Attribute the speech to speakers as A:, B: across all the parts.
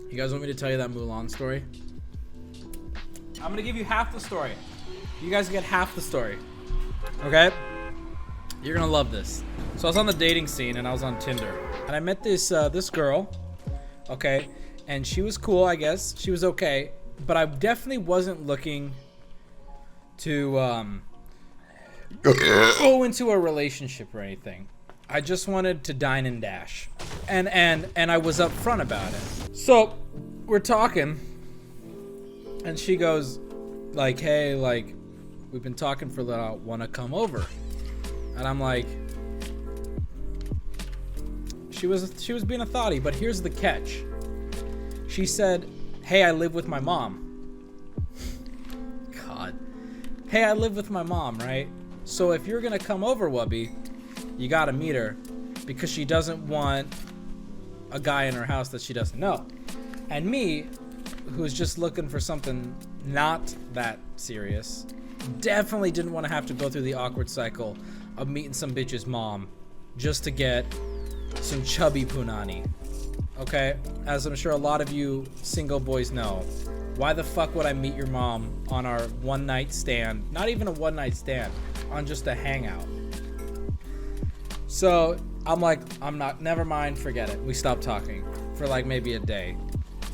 A: You guys want me to tell you that Mulan story? I'm gonna give you half the story. You guys get half the story. Okay? You're gonna love this. So I was on the dating scene and I was on Tinder. And I met this this girl. Okay? And she was cool, I guess. She was okay. But I definitely wasn't looking to go into a relationship or anything. I just wanted to dine and dash. And I was upfront about it. So we're talking. And she goes like, hey, like, we've been talking for a little, wanna come over? And I'm like, she was being a thotty, but here's the catch. She said, hey, I live with my mom. God. Hey, I live with my mom, right? So if you're gonna come over, Wubby, you gotta meet her because she doesn't want a guy in her house that she doesn't know. And me, who's just looking for something not that serious, definitely didn't want to have to go through the awkward cycle of meeting some bitch's mom just to get some chubby punani. Okay? As I'm sure a lot of you single boys know, why the fuck would I meet your mom on our one night stand? Not even a one night stand, on just a hangout. So I'm like, never mind, forget it. We stopped talking for like maybe a day.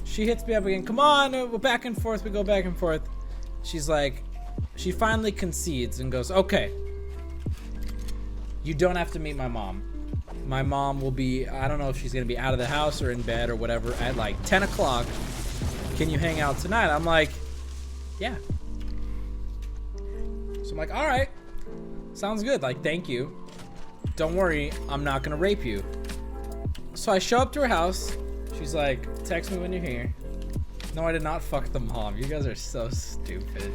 A: She hits me up again. Come on, we're back and forth. We go back and forth. She's like, she finally concedes and goes, okay, you don't have to meet my mom. My mom will be, I don't know if she's going to be out of the house or in bed or whatever at like 10 o'clock. Can you hang out tonight? I'm like, yeah. So I'm like, all right, sounds good. Like, thank you. Don't worry, I'm not going to rape you. So I show up to her house. She's like, text me when you're here. No, I did not fuck the mom. You guys are so stupid.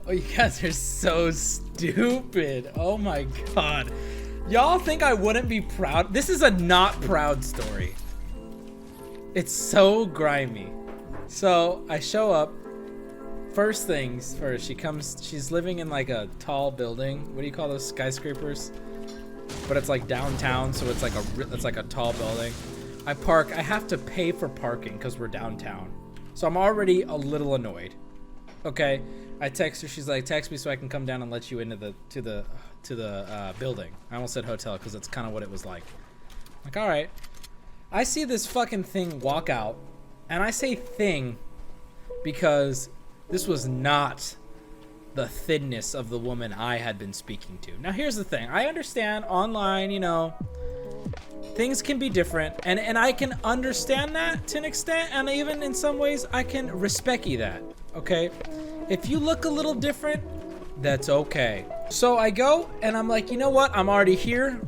A: Oh, you guys are so stupid. Oh my God. Y'all think I wouldn't be proud? This is a not proud story. It's so grimy. So I show up. First things first, she's living in like a tall building. What do you call those, skyscrapers? But it's like downtown, so it's like a tall building. I park. I have to pay for parking because we're downtown. So I'm already a little annoyed. Okay, I text her. She's like, text me so I can come down and let you into the building. I almost said hotel because that's kind of what it was like. Like, all right. I see this fucking thing walk out, and I say thing because this was not the thinness of the woman I had been speaking to. Now, here's the thing. I understand online, you know, things can be different, and I can understand that to an extent, and even in some ways, I can respect-y that, okay? If you look a little different, that's okay. So I go, and I'm like, you know what? I'm already here,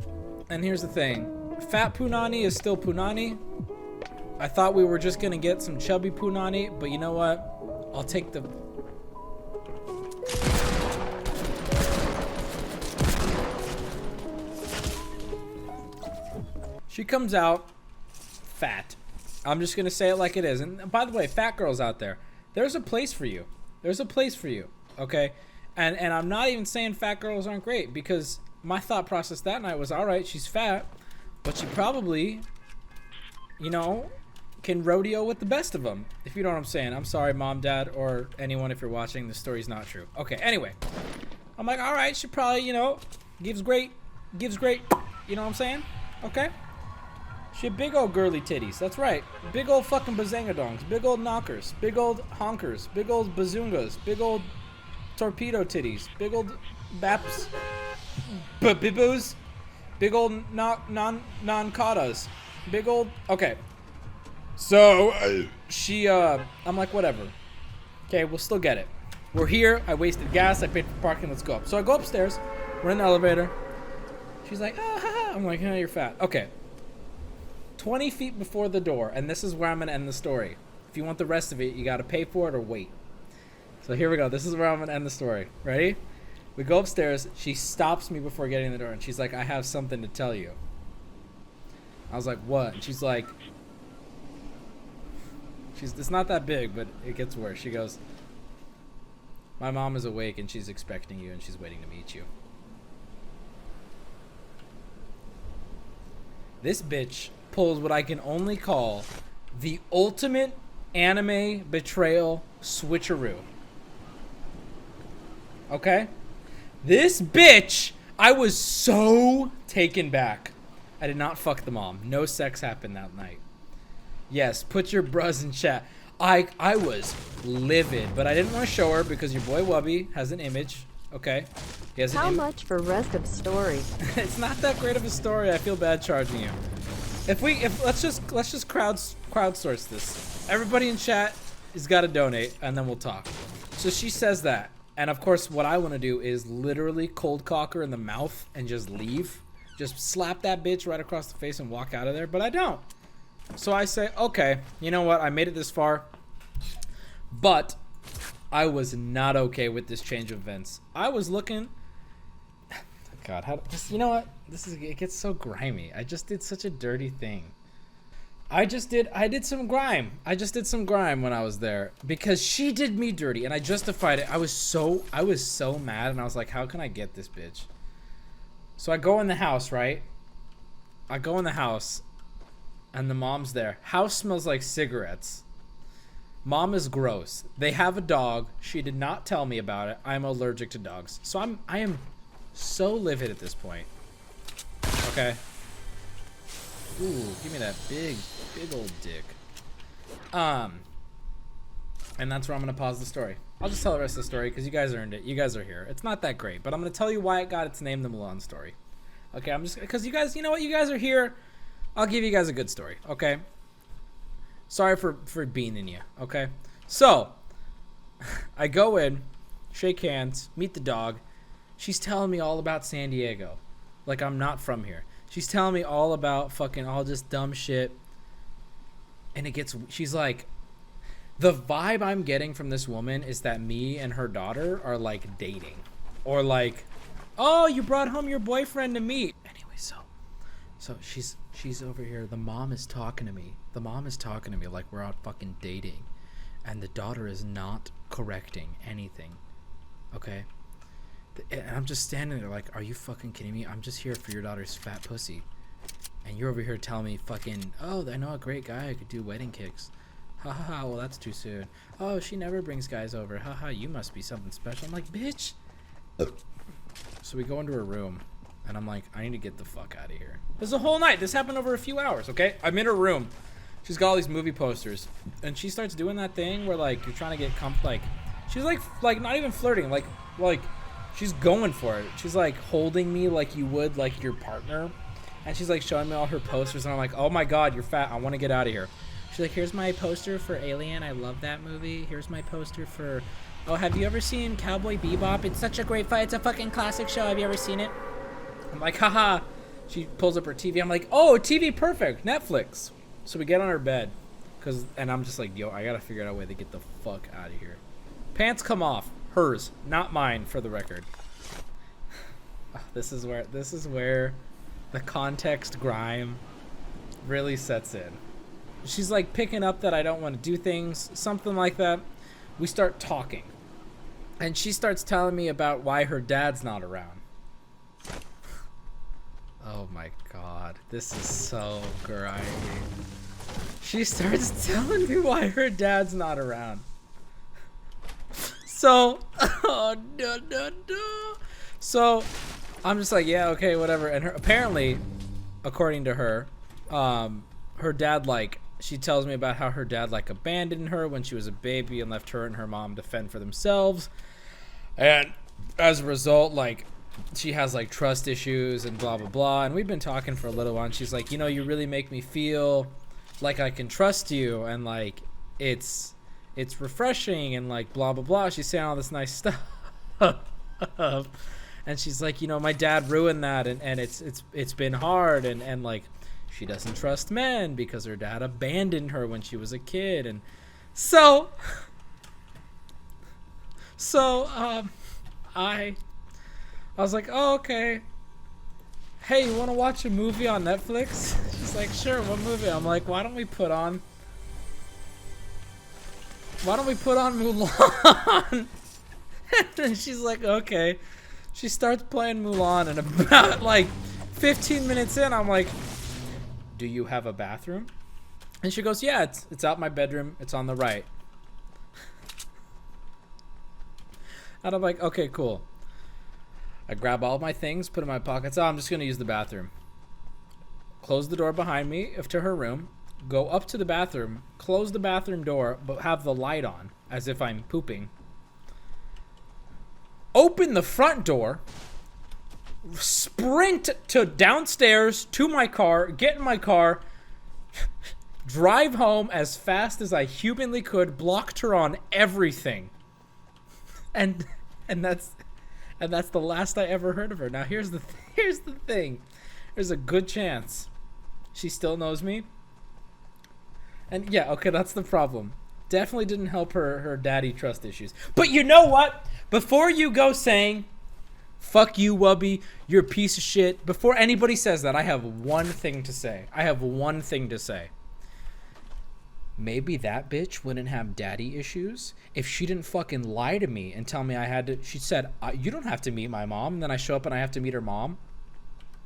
A: and here's the thing. Fat punani is still punani. I thought we were just gonna get some chubby punani, but you know what? I'll take the... She comes out fat. I'm just gonna say it like it is. And by the way, fat girls out there, there's a place for you. There's a place for you, okay? And I'm not even saying fat girls aren't great, because my thought process that night was, all right, she's fat, but she probably, you know, can rodeo with the best of them, if you know what I'm saying. I'm sorry, mom, dad, or anyone if you're watching. The story's not true. Okay, anyway. I'm like, all right, she probably, you know, gives great, you know what I'm saying? Okay? She had big old girly titties. That's right. Big old fucking bazangadongs. Big old knockers. Big old honkers. Big old bazungas. Big old torpedo titties. Big old baps. Bibboos. Big old non-katas. Big old... Okay. So, she, I'm like, whatever. Okay, we'll still get it. We're here. I wasted gas. I paid for parking. Let's go up. So I go upstairs. We're in the elevator. She's like, ah, ha, ha. I'm like, yeah, you're fat. Okay. 20 feet before the door, and this is where I'm going to end the story. If you want the rest of it, you got to pay for it or wait. So here we go. This is where I'm going to end the story. Ready? We go upstairs. She stops me before getting in the door, and she's like, I have something to tell you. I was like, what? And she's like, it's not that big, but it gets worse. She goes, my mom is awake, and she's expecting you, and she's waiting to meet you. This bitch pulls what I can only call the ultimate anime betrayal switcheroo. Okay? This bitch, I was so taken back. I did not fuck the mom. No sex happened that night. Yes, put your bruz in chat. I was livid, but I didn't want to show her because your boy Wubby has an image. Okay, he has
B: How much for rest of story?
A: It's not that great of a story. I feel bad charging you. Let's just crowdsource this. Everybody in chat has got to donate, and then we'll talk. So she says that, and of course, what I want to do is literally cold cock her in the mouth and just leave, just slap that bitch right across the face and walk out of there. But I don't. So I say, okay, you know what? I made it this far, but I was not okay with this change of events. I was looking. God, you know what? It gets so grimy. I just did such a dirty thing. I did some grime. I just did some grime when I was there because she did me dirty and I justified it. I was so mad and I was like, how can I get this bitch? So I go in the house, right? I go in the house and the mom's there. House smells like cigarettes. Mom is gross. They have a dog. She did not tell me about it. I'm allergic to dogs. So I am so livid at this point. Okay. Ooh, give me that big old dick. And that's where I'm gonna pause the story. I'll just tell the rest of the story because you guys earned it. You guys are here. It's not that great, but I'm gonna tell you why it got its name, the Mulan Story. Okay, I'm just because you guys, you know what, you guys are here. I'll give you guys a good story. Okay. Sorry for beaning you. Okay. So I go in, shake hands, meet the dog. She's telling me all about San Diego. Like I'm not from here. She's telling me all about fucking all this dumb shit. And she's like, the vibe I'm getting from this woman is that me and her daughter are like dating. Or like, oh, you brought home your boyfriend to meet. Anyway, so she's over here. The mom is talking to me. The mom is talking to me like we're out fucking dating. And the daughter is not correcting anything. Okay? And I'm just standing there like, are you fucking kidding me? I'm just here for your daughter's fat pussy. And you're over here telling me fucking, oh, I know a great guy who could do wedding kicks. Ha ha ha, well that's too soon. Oh, she never brings guys over. Ha ha, you must be something special. I'm like, bitch. So we go into her room. And I'm like, I need to get the fuck out of here. This is a whole night. This happened over a few hours, okay? I'm in her room. She's got all these movie posters. And she starts doing that thing where, like, you're trying to get she's, like, not even flirting. Like, she's going for it. She's, like, holding me like you would, like, your partner. And she's, like, showing me all her posters. And I'm like, oh, my God, you're fat. I want to get out of here. She's like, here's my poster for Alien. I love that movie. Here's my poster for... Oh, have you ever seen Cowboy Bebop? It's such a great fight. It's a fucking classic show. Have you ever seen it? I'm like, haha. She pulls up her TV. I'm like, oh, TV, perfect. Netflix. So we get on her bed. And I'm just like, yo, I got to figure out a way to get the fuck out of here. Pants come off. Hers, not mine, for the record. This is where the context grime really sets in. She's like picking up that I don't want to do things, something like that. We start talking. And she starts telling me about why her dad's not around. Oh my God, this is so grimy. She starts telling me why her dad's not around. So, oh no. So, I'm just like, yeah, okay, whatever. And apparently, according to her, her dad, like, she tells me about how her dad, like, abandoned her when she was a baby and left her and her mom to fend for themselves. And as a result, like, she has, like, trust issues and blah, blah, blah. And we've been talking for a little while. And she's like, you know, you really make me feel like I can trust you. And, like, it's refreshing and, like, blah, blah, blah. She's saying all this nice stuff. And she's like, you know, my dad ruined that. And it's been hard. And, like, she doesn't trust men because her dad abandoned her when she was a kid. And so I was like, oh, okay. Hey, you want to watch a movie on Netflix? She's like, sure, what movie? I'm like, why don't we put on Mulan? And she's like, okay. She starts playing Mulan, and about, like, 15 minutes in, I'm like, do you have a bathroom? And she goes, yeah, it's out my bedroom. It's on the right. And I'm like, okay, cool. I grab all my things, put in my pockets. Oh, I'm just going to use the bathroom. Close the door behind me to her room. Go up to the bathroom. Close the bathroom door, but have the light on as if I'm pooping. Open the front door. Sprint to downstairs to my car. Get in my car. Drive home as fast as I humanly could. Blocked her on everything. And that's the last I ever heard of her. Now here's the thing. There's a good chance she still knows me. And yeah, okay, that's the problem. Definitely didn't help her daddy trust issues. But you know what? Before you go saying, fuck you, Wubby, you're a piece of shit. Before anybody says that, I have one thing to say. Maybe that bitch wouldn't have daddy issues if she didn't fucking lie to me and tell me I had to. She said, you don't have to meet my mom. And then I show up and I have to meet her mom.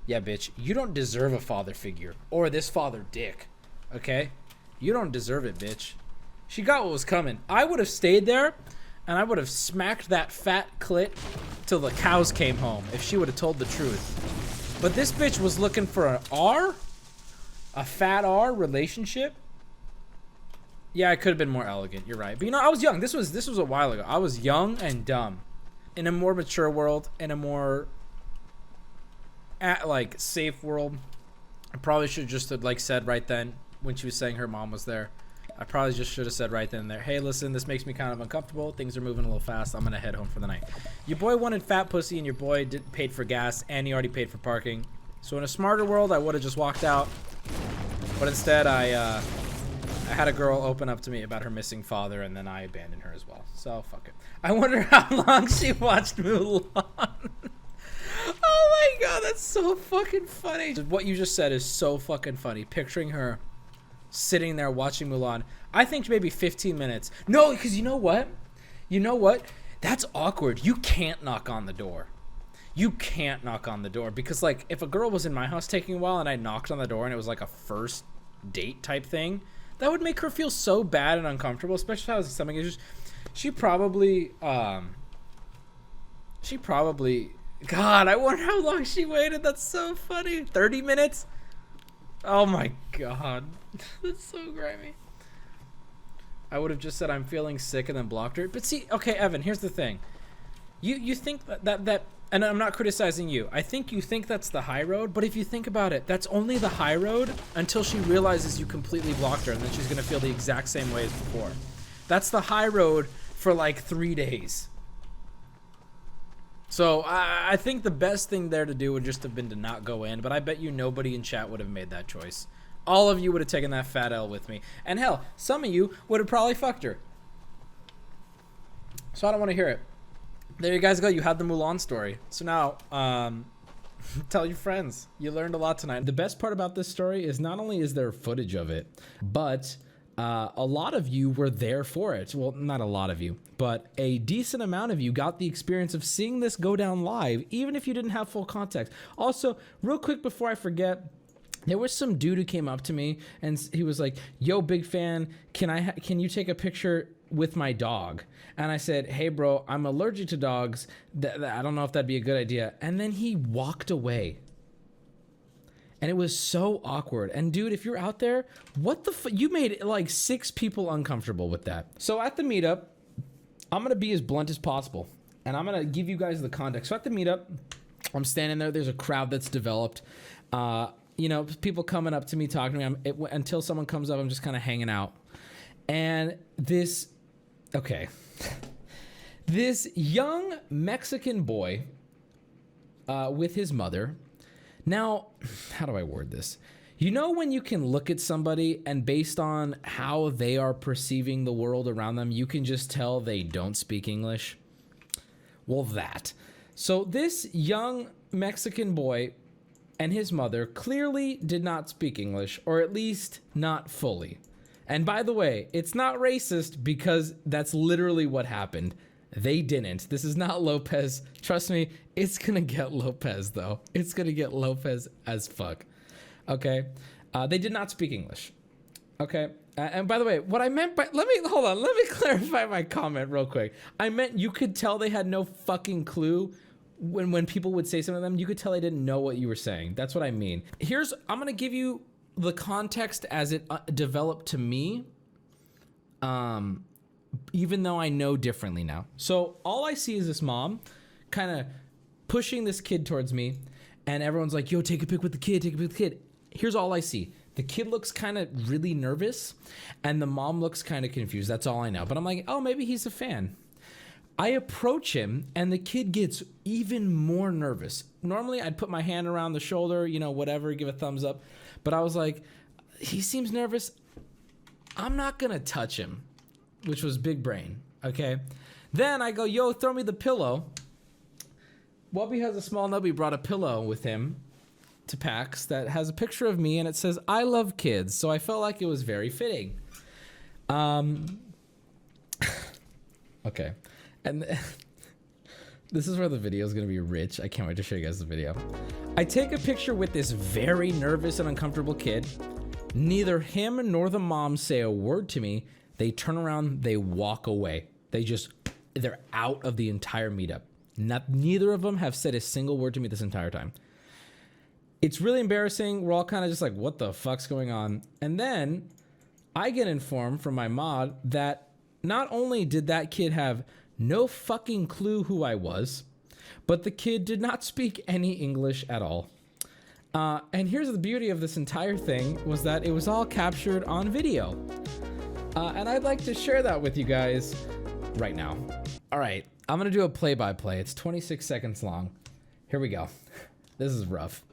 A: Yeah, bitch, you don't deserve a father figure or this father dick. Okay? You don't deserve it, bitch. She got what was coming. I would have stayed there and I would have smacked that fat clit till the cows came home if she would have told the truth. But this bitch was looking for an R? A fat R relationship? Yeah, I could have been more elegant. You're right. But you know, I was young. This was a while ago. I was young and dumb. In a more mature world, in a more safe world, I probably should have just said right then when she was saying her mom was there. I probably just should have said right then and there, hey, listen, this makes me kind of uncomfortable. Things are moving a little fast. I'm gonna head home for the night. Your boy wanted fat pussy, and your boy paid for gas, and he already paid for parking. So in a smarter world, I would have just walked out. But instead, I had a girl open up to me about her missing father, and then I abandoned her as well. So, fuck it. I wonder how long she watched Mulan. Oh my god, that's so fucking funny. What you just said is so fucking funny. Picturing her sitting there watching Mulan. I think maybe 15 minutes. No, because you know what? You know what? That's awkward. You can't knock on the door. You can't knock on the door. Because, if a girl was in my house taking a while and I knocked on the door and it was like a first date type thing, that would make her feel so bad and uncomfortable, especially if I was stomach issues. She probably, God, I wonder how long she waited. That's so funny. 30 minutes? Oh my god. That's so grimy. I would have just said I'm feeling sick and then blocked her. But see, okay, Evan, here's the thing. You think that and I'm not criticizing you. I think you think that's the high road, but if you think about it, that's only the high road until she realizes you completely blocked her, and then she's going to feel the exact same way as before. That's the high road for 3 days. So I think the best thing there to do would just have been to not go in, but I bet you nobody in chat would have made that choice. All of you would have taken that fat L with me. And hell, some of you would have probably fucked her. So I don't want to hear it. There you guys go. You had the Mulan story. So now, tell your friends. You learned a lot tonight. The best part about this story is not only is there footage of it, but a lot of you were there for it. Well, not a lot of you, but a decent amount of you got the experience of seeing this go down live, even if you didn't have full context. Also, real quick before I forget, there was some dude who came up to me and he was like, yo, big fan, can you take a picture with my dog? And I said, hey bro, I'm allergic to dogs. I don't know if that'd be a good idea. And then he walked away. And it was so awkward. And dude, if you're out there, what the you made 6 people uncomfortable with that. So at the meetup, I'm gonna be as blunt as possible. And I'm gonna give you guys the context. So at the meetup, I'm standing there, there's a crowd that's developed. People coming up to me, talking to me. Until someone comes up, I'm just kind of hanging out. And this young Mexican boy with his mother. Now, how do I word this? You know when you can look at somebody and based on how they are perceiving the world around them, you can just tell they don't speak English? Well, that. So this young Mexican boy and his mother clearly did not speak English, or at least not fully. And by the way, it's not racist because that's literally what happened. They didn't. This is not Lopez. Trust me, it's gonna get Lopez though. It's gonna get Lopez as fuck. Okay. They did not speak English. Okay. And by the way, what I meant by, let me clarify my comment real quick. I meant you could tell they had no fucking clue when people would say something to them. You could tell they didn't know what you were saying. That's what I mean. I'm gonna give you the context as it developed to me, even though I know differently now. So all I see is this mom kind of pushing this kid towards me, and everyone's like, yo, take a pic with the kid, take a pic with the kid. Here's all I see. The kid looks kind of really nervous, and the mom looks kind of confused. That's all I know. But I'm like, oh, maybe he's a fan. I approach him, and the kid gets even more nervous. Normally, I'd put my hand around the shoulder, you know, whatever, give a thumbs up. But I was like, he seems nervous. I'm not going to touch him, which was big brain, okay? Then I go, yo, throw me the pillow. Wubby has a small nubby, brought a pillow with him to PAX that has a picture of me, and it says, I love kids. So I felt like it was very fitting. Okay. And this is where the video is going to be rich. I can't wait to show you guys the video. I take a picture with this very nervous and uncomfortable kid. Neither him nor the mom say a word to me. They turn around, they walk away. They're out of the entire meetup. Neither of them have said a single word to me this entire time. It's really embarrassing. We're all kind of just like, what the fuck's going on? And then I get informed from my mod that not only did that kid have no fucking clue who I was, but the kid did not speak any English at all. And here's the beauty of this entire thing was that it was all captured on video. And I'd like to share that with you guys right now. All right, I'm gonna do a play-by-play. It's 26 seconds long. Here we go. This is rough.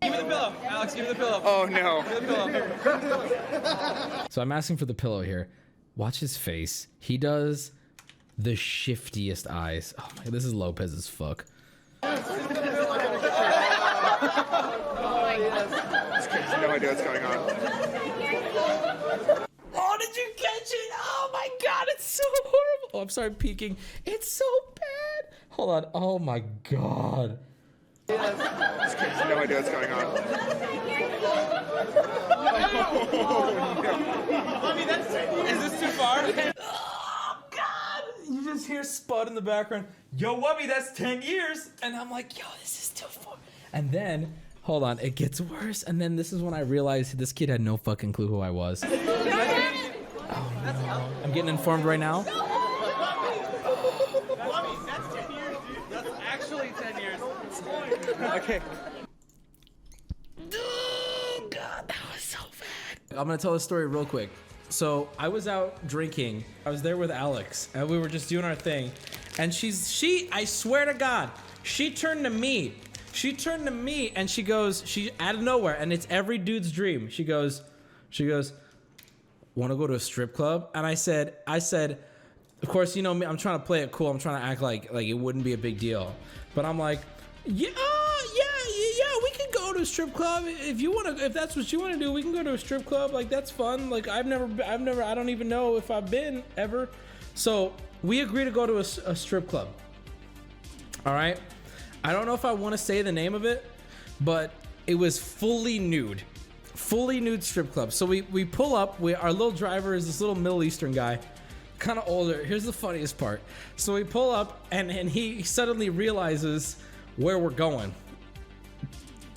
C: Give me the pillow, Alex, give me the pillow.
D: Oh no.
C: Give me the pillow.
A: So I'm asking for the pillow here. Watch his face. He does the shiftiest eyes. Oh my God, this is Lopez as fuck.
D: This kid has no idea what's going on.
A: Oh, did you catch it? Oh my God, it's so horrible. Oh, I'm sorry, peeking. It's so bad. Hold on. Oh my God.
D: This kid has no idea what's going on.
C: I mean, is this too far?
A: Oh God. You just hear Spud in the background. Yo, Wubby, that's 10 years. And I'm like, yo, this is too far. And then, hold on, it gets worse. And then this is when I realized this kid had no fucking clue who I was. Oh no. I'm getting informed right now.
C: That's 10 years, dude. That's actually 10 years.
D: Okay.
A: Oh God, that was so bad. I'm gonna tell the story real quick. So I was out drinking. I was there with Alex, and we were just doing our thing. And I swear to God, she turned to me. She turned to me, and she goes, out of nowhere, and it's every dude's dream. She goes, want to go to a strip club? And I said, of course, you know me, I'm trying to play it cool. I'm trying to act like it wouldn't be a big deal. But I'm like, yeah, we can go to a strip club if that's what you want to do. We can go to a strip club. Like, that's fun. Like, I don't even know if I've been ever. So we agreed to go to a strip club. All right. I don't know if I want to say the name of it, but it was fully nude strip club. So we pull up. Our little driver is this little Middle Eastern guy, kind of older. Here's the funniest part. So we pull up, and he suddenly realizes where we're going.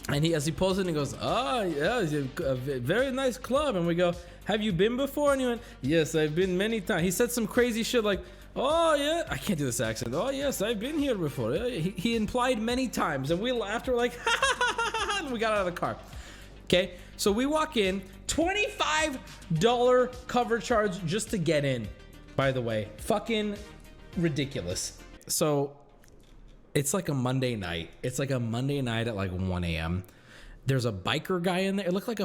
A: And as he pulls in, he goes, "Oh yeah, it's a very nice club." And we go, "Have you been before?" And he went, "Yes, I've been many times." He said some crazy shit like, "Oh yeah," I can't do this accent. "Oh yes, I've been here before." He implied many times, and we laughed. We're like, "Ha ha ha ha!" And we got out of the car. Okay, so we walk in, $25 cover charge just to get in. By the way, fucking ridiculous. So it's like a Monday night. It's like a Monday night at like 1 a.m. There's a biker guy in there. It looked like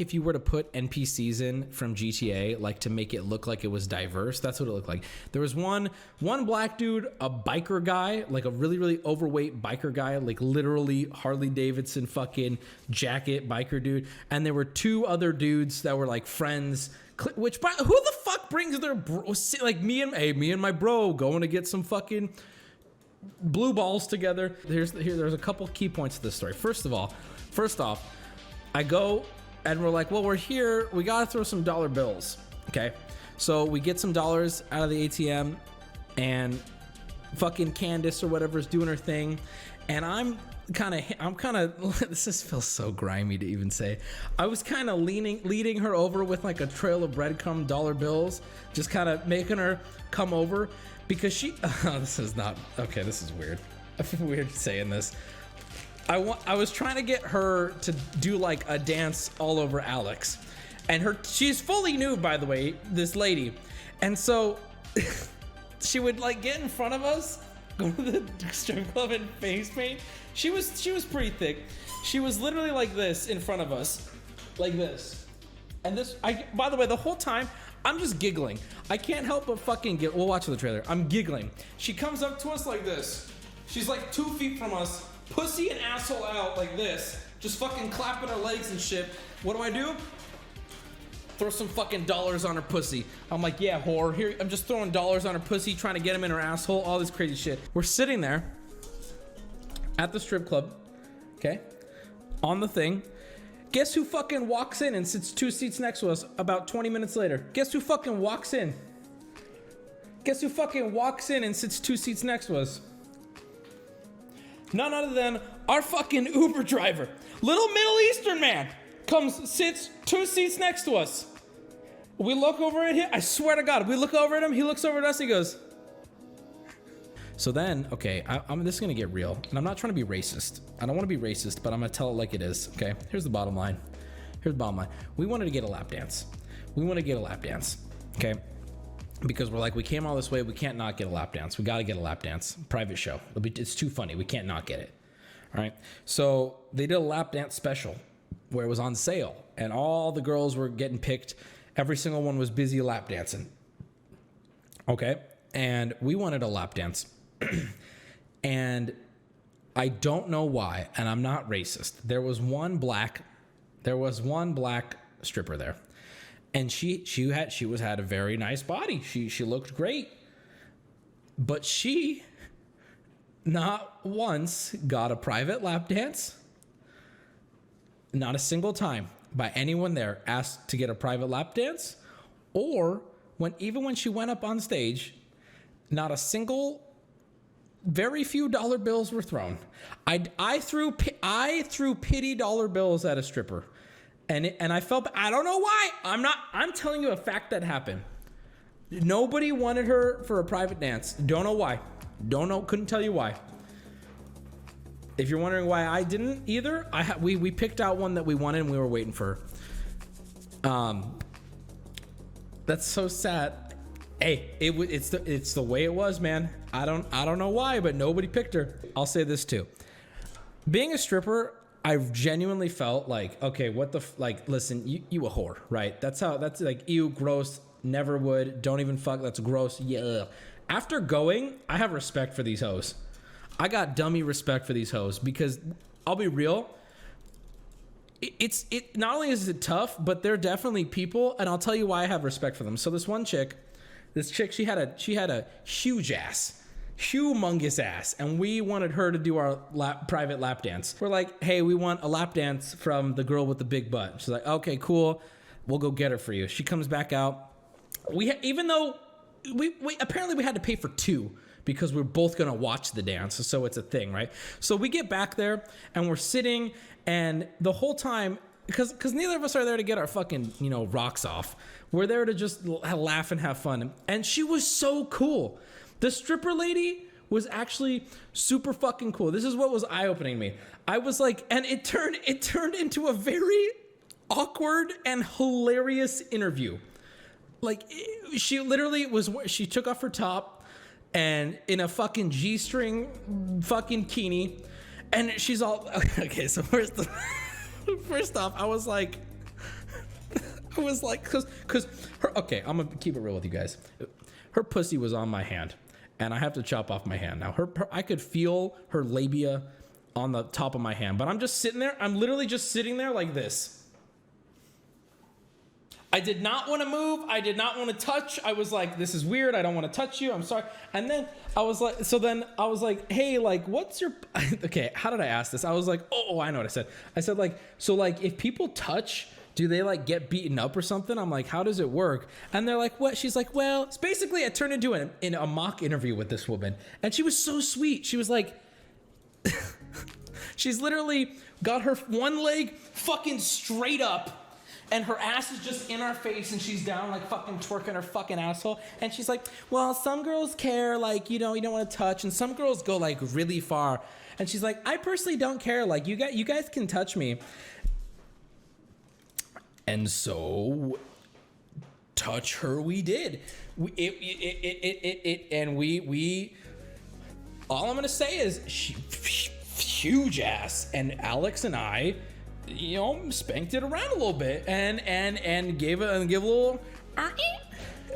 A: if you were to put NPCs in from GTA, like to make it look like it was diverse. That's what it looked like. There was one black dude, a biker guy, like a really, really overweight biker guy, like literally Harley Davidson fucking jacket biker dude. And there were two other dudes that were like friends, who the fuck brings their bro, like me and my bro going to get some fucking blue balls together. There's a couple key points to this story. First off, I go and we're like, well, we're here. We got to throw some dollar bills. Okay. So we get some dollars out of the ATM and fucking Candace or whatever is doing her thing. And I'm kind of, this just feels so grimy to even say. I was kind of leading her over with like a trail of breadcrumb dollar bills, just kind of making her come over because she, this is not, okay, this is weird. I feel weird saying this. I was trying to get her to do like a dance all over Alex. And she's fully nude, by the way, this lady. And so she would like get in front of us, go to the strip club in face paint. She was pretty thick. She was literally like this in front of us, like this. And this, by the way, the whole time I'm just giggling. I can't help but fucking giggle. We'll watch the trailer. I'm giggling. She comes up to us like this. She's like 2 feet from us, pussy and asshole out like this, just fucking clapping her legs and shit. What do? Throw some fucking dollars on her pussy. I'm like, yeah, whore. Here, I'm just throwing dollars on her pussy, trying to get them in her asshole, all this crazy shit. We're sitting there at the strip club, okay, on the thing. Guess who fucking walks in and sits 2 seats next to us about 20 minutes later? Guess who fucking walks in? Guess who fucking walks in and sits 2 seats next to us? None other than our fucking Uber driver. Little Middle Eastern man comes, sits 2 seats next to us. We look over at him. I swear to God, we look over at him. He looks over at us. He goes. So then, okay, this is gonna get real, and I'm not trying to be racist. I don't want to be racist, but I'm gonna tell it like it is. Okay, here's the bottom line. We wanted to get a lap dance. Okay, because we're like, we came all this way, we can't not get a lap dance. We got to get a lap dance. Private show. It's too funny. We can't not get it. All right. So they did a lap dance special where it was on sale, and all the girls were getting picked. Every single one was busy lap dancing. Okay, and we wanted a lap dance. And I don't know why, and I'm not racist. There was one black stripper there, and she had a very nice body. She looked great, but she not once got a private lap dance. Not a single time by anyone there asked to get a private lap dance, or even when she went up on stage, not a single. Very few dollar bills were thrown. I threw pity dollar bills at a stripper, and I felt, I don't know why. I'm telling you a fact that happened. Nobody wanted her for a private dance. Don't know why. Don't know. Couldn't tell you why. If you're wondering why I didn't either, we picked out one that we wanted and we were waiting for her. That's so sad. Hey, it's the way it was, man. I don't know why, but nobody picked her. I'll say this too. Being a stripper, I genuinely felt like, okay, what the like, listen, you a whore, right? That's like, ew, gross, never would, don't even fuck, that's gross, yeah. After going, I have respect for these hoes. I got dummy respect for these hoes because I'll be real. It's not only is it tough, but they're definitely people, and I'll tell you why I have respect for them. So this chick, she had a huge ass, humongous ass, and we wanted her to do our private lap dance. We're like, hey, we want a lap dance from the girl with the big butt. She's like, okay, cool, we'll go get her for you. She comes back out. Even though we apparently we had to pay for 2 because we're both gonna watch the dance, so it's a thing, right? So we get back there and we're sitting, and the whole time, because neither of us are there to get our fucking, rocks off. We're there to just laugh and have fun. And she was so cool. The stripper lady was actually super fucking cool. This is what was eye-opening me. I was like, and it turned into a very awkward and hilarious interview. Like, she literally she took off her top and in a fucking G-string fucking bikini, and she's all, okay, so first off, I was like, cause her, okay, I'm gonna keep it real with you guys. Her pussy was on my hand, and I have to chop off my hand. Now I could feel her labia on the top of my hand, but I'm just sitting there. I'm literally just sitting there like this. I did not want to move. I did not want to touch. I was like, this is weird. I don't want to touch you. I'm sorry. And then I was like, hey, like, what's your, okay, how did I ask this? I was like, oh, I know what I said. I said like, so like if people touch, do they like get beaten up or something? I'm like, how does it work? And they're like, what? She's like, well, it's basically, I turned into a mock interview with this woman. And she was so sweet. She was like, she's literally got her one leg fucking straight up. And her ass is just in our face, and she's down like fucking twerking her fucking asshole. And she's like, well, some girls care, like, you know, you don't want to touch. And some girls go like really far. And she's like, I personally don't care. Like, you guys can touch me. And so touch her we did. And we all I'm going to say is she huge ass. And Alex and I, you know, spanked it around a little bit and gave a little,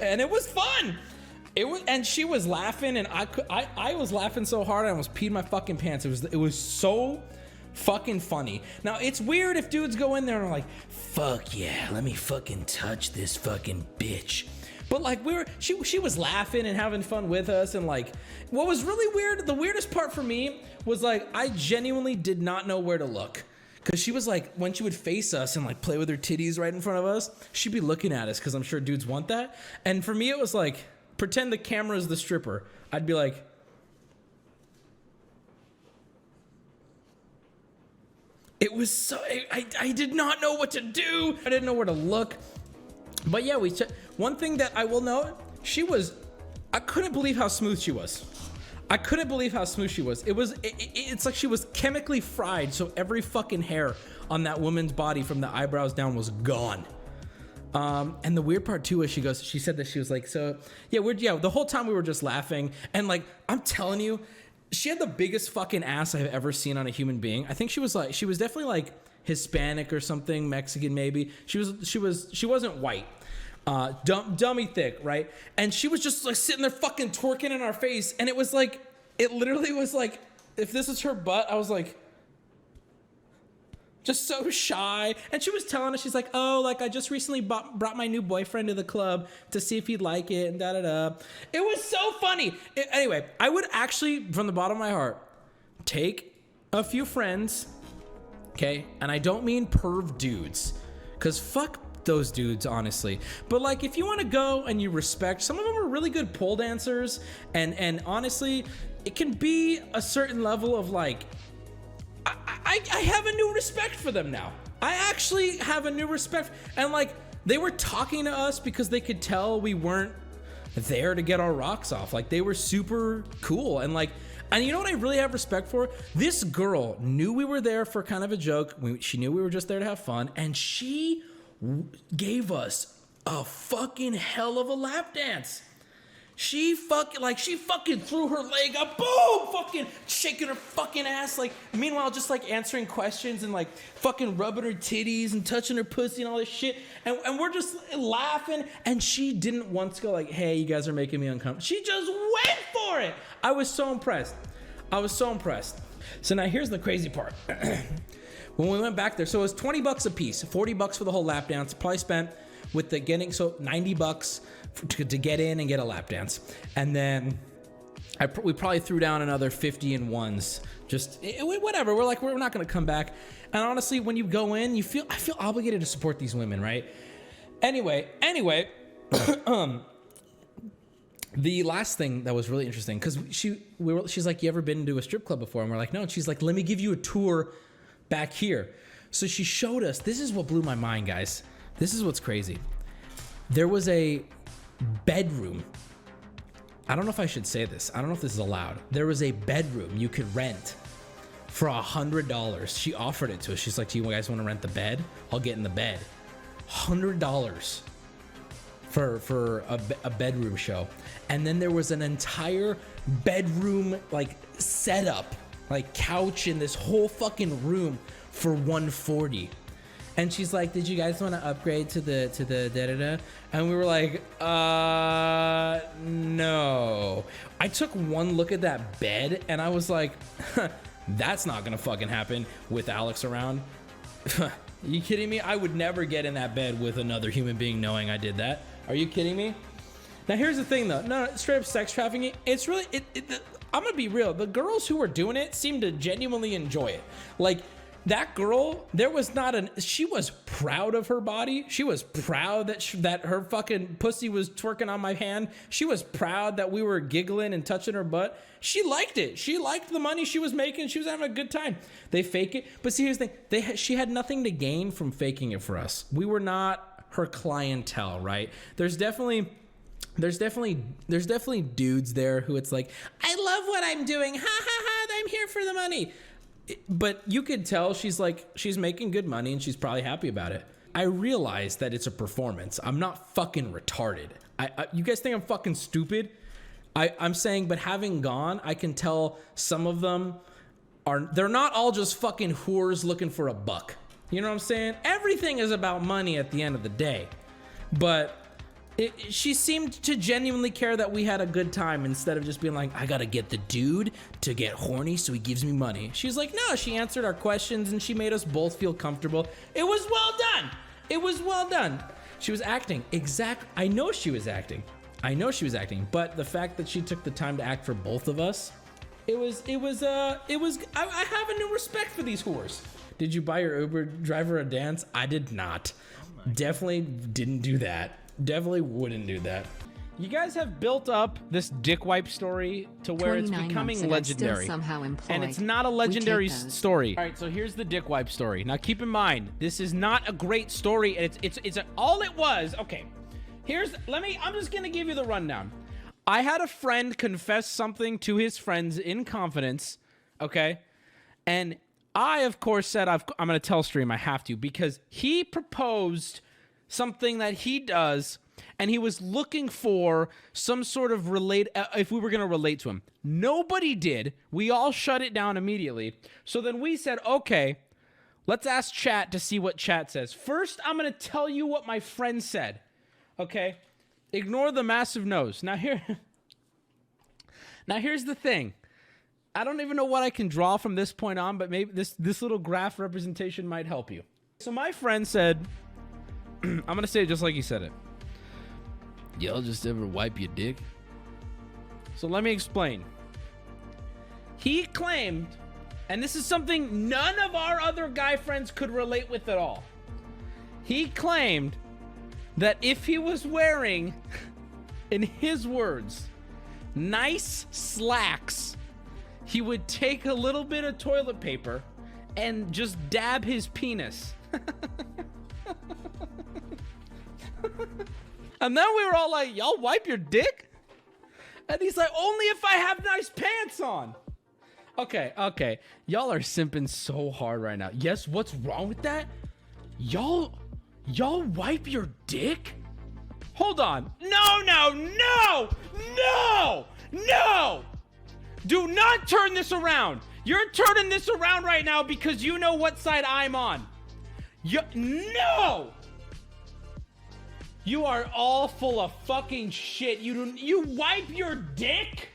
A: and it was fun. And she was laughing, and I was laughing so hard I almost peed my fucking pants. It was so fucking funny. Now it's weird if dudes go in there and are like, fuck yeah, let me fucking touch this fucking bitch. But like she was laughing and having fun with us, and like what was really weird, the weirdest part for me was like I genuinely did not know where to look. Because she was like, when she would face us and like play with her titties right in front of us, she'd be looking at us because I'm sure dudes want that. And for me, it was like, pretend the camera's the stripper. I'd be like, it was so, I did not know what to do. I didn't know where to look. But yeah, one thing that I will note, I couldn't believe how smooth she was. I couldn't believe how smooth she was. It's like she was chemically fried, so every fucking hair on that woman's body from the eyebrows down was gone. And the weird part too is she said that she was like, so yeah, the whole time we were just laughing, and like I'm telling you, she had the biggest fucking ass I've ever seen on a human being. I think she was definitely like Hispanic or something, Mexican maybe. She wasn't white. Dummy thick, right? And she was just like sitting there fucking twerking in our face, and it literally was like, if this is her butt, I was like, just so shy. And she was telling us, she's like, oh, like I just recently brought my new boyfriend to the club to see if he'd like it, and da-da-da. It was so funny. Anyway, I would actually, from the bottom of my heart, take a few friends, okay? And I don't mean perv dudes, because fuck those dudes, honestly. But like, if you want to go and you respect, some of them are really good pole dancers, and honestly, it can be a certain level of like, I have a new respect for them now. I actually have a new respect, and like, they were talking to us because they could tell we weren't there to get our rocks off. Like, they were super cool, and like, and you know what I really have respect for? This girl knew we were there for kind of a joke. She knew we were just there to have fun, and she gave us a fucking hell of a lap dance. She fucking threw her leg up, boom, fucking shaking her fucking ass, like, meanwhile just like answering questions and like fucking rubbing her titties and touching her pussy and all this shit, and we're just laughing, and she didn't once go like, hey, you guys are making me uncomfortable. She just went for it. I was so impressed. So now here's the crazy part. When we went back there, so it was $20 a piece, $40 for the whole lap dance. Probably spent with the getting, so $90 to get in and get a lap dance. And then we probably threw down another 50 in ones. Just whatever. We're like, we're not going to come back. And honestly, when you go in, I feel obligated to support these women, right? Anyway, the last thing that was really interesting, because she's like, you ever been to a strip club before? And we're like, no. And she's like, let me give you a tour back here. So she showed us, this is what blew my mind, guys. This is what's crazy. There was a bedroom. I don't know if I should say this. I don't know if this is allowed. There was a bedroom you could rent for $100. She offered it to us. She's like, do you guys want to rent the bed? I'll get in the bed. $100 for a bedroom show. And then there was an entire bedroom like setup, like couch in this whole fucking room for $140. And she's like, did you guys want to upgrade to the da-da-da? And we were like, no. I took one look at that bed and I was like, that's not gonna fucking happen with Alex around. You kidding me? I would never get in that bed with another human being knowing I did that. Are you kidding me? Now here's the thing though. No, straight up sex trafficking. It's really. I'm gonna be real. The girls who were doing it seemed to genuinely enjoy it. Like that girl, there was not an. She was proud of her body. She was proud that her fucking pussy was twerking on my hand. She was proud that we were giggling and touching her butt. She liked it. She liked the money she was making. She was having a good time. They fake it, but see, here's the thing. She had nothing to gain from faking it for us. We were not her clientele, right? There's definitely dudes there who it's like, I love what I'm doing. Ha ha ha! I'm here for the money. But you could tell she's making good money and she's probably happy about it. I realize that it's a performance. I'm not fucking retarded. You guys think I'm fucking stupid? I'm saying, but having gone, I can tell some of them they're not all just fucking whores looking for a buck. You know what I'm saying? Everything is about money at the end of the day. But she seemed to genuinely care that we had a good time instead of just being like, I gotta get the dude to get horny so he gives me money. She's like, no, she answered our questions and she made us both feel comfortable. It was well done. It was well done. She was acting. I know she was acting. But the fact that she took the time to act for both of us, I have a new respect for these whores. Did you buy your Uber driver a dance? I did not. Definitely didn't do that. Definitely wouldn't do that. You guys have built up this dick wipe story to where it's becoming legendary. And it's not a legendary story. All right, so here's the dick wipe story. Now keep in mind, this is not a great story. It's all it was. Okay. I'm just going to give you the rundown. I had a friend confess something to his friends in confidence, okay? And I, of course, said, I'm going to tell stream, I have to, because he proposed something that he does, and he was looking for some sort of if we were going to relate to him. Nobody did. We all shut it down immediately. So then we said, okay, let's ask chat to see what chat says. First, I'm going to tell you what my friend said, okay? Ignore the massive nose. Now here's the thing. I don't even know what I can draw from this point on, but maybe this little graph representation might help you. So my friend said, I'm going to say it just like he said it. Y'all just ever wipe your dick? So let me explain. He claimed, and this is something none of our other guy friends could relate with at all. He claimed that if he was wearing, in his words, nice slacks, he would take a little bit of toilet paper and just dab his penis. And then we were all like, y'all wipe your dick? And he's like, only if I have nice pants on. Okay. Y'all are simping so hard right now. Yes, what's wrong with that? Y'all wipe your dick? Hold on. No. Do not turn this around. You're turning this around right now because you know what side I'm on. No! You are all full of fucking shit. You wipe your dick?